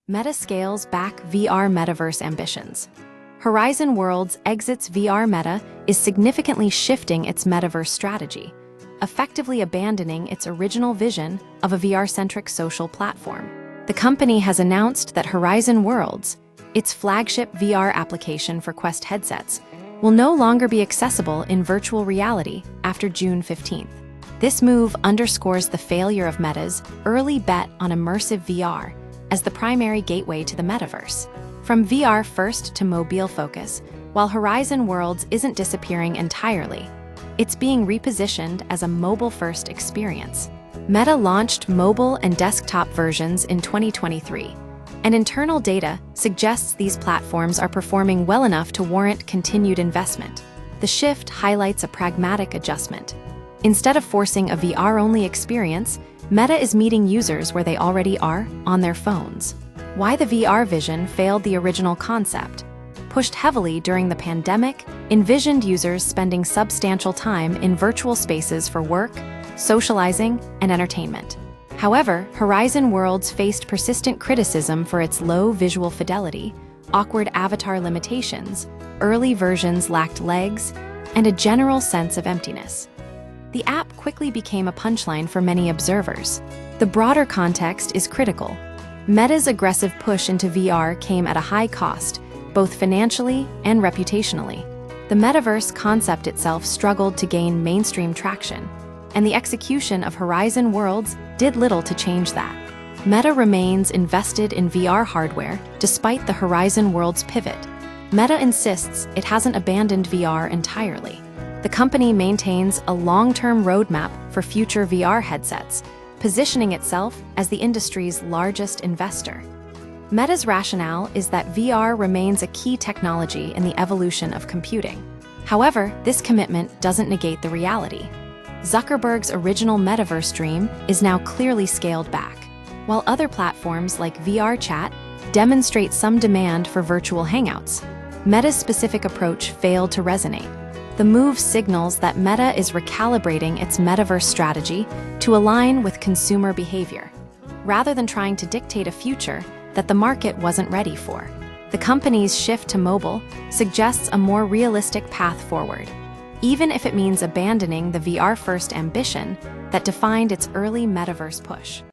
Meta scales back VR metaverse ambitions. Horizon Worlds exits VR Meta is significantly shifting its metaverse strategy, effectively abandoning its original vision of a VR-centric social platform. The company has announced that Horizon Worlds, its flagship VR application for Quest headsets, will no longer be accessible in virtual reality after June 15th. This move underscores the failure of Meta's early bet on immersive VR as the primary gateway to the metaverse. From VR first to mobile focus, while Horizon Worlds isn't disappearing entirely, it's being repositioned as a mobile-first experience. Meta launched mobile and desktop versions in 2023, and internal data suggests these platforms are performing well enough to warrant continued investment. The shift highlights a pragmatic adjustment. Instead of forcing a VR-only experience, Meta is meeting users where they already are, on their phones. Why the VR vision failed the original concept. Pushed heavily during the pandemic, envisioned users spending substantial time in virtual spaces for work, socializing, and entertainment. However, Horizon Worlds faced persistent criticism for its low visual fidelity, awkward avatar limitations, early versions lacked legs, and a general sense of emptiness. The app quickly became a punchline for many observers. The broader context is critical. Meta's aggressive push into VR came at a high cost, both financially and reputationally. The metaverse concept itself struggled to gain mainstream traction, and the execution of Horizon Worlds did little to change that. Meta remains invested in VR hardware despite the Horizon Worlds pivot. Meta insists it hasn't abandoned VR entirely. The company maintains a long-term roadmap for future VR headsets, positioning itself as the industry's largest investor. Meta's rationale is that VR remains a key technology in the evolution of computing. However, this commitment doesn't negate the reality. Zuckerberg's original metaverse dream is now clearly scaled back, while other platforms like VR Chat demonstrate some demand for virtual hangouts. Meta's specific approach failed to resonate. The move signals that Meta is recalibrating its metaverse strategy to align with consumer behavior, rather than trying to dictate a future that the market wasn't ready for. The company's shift to mobile suggests a more realistic path forward, even if it means abandoning the VR-first ambition that defined its early metaverse push.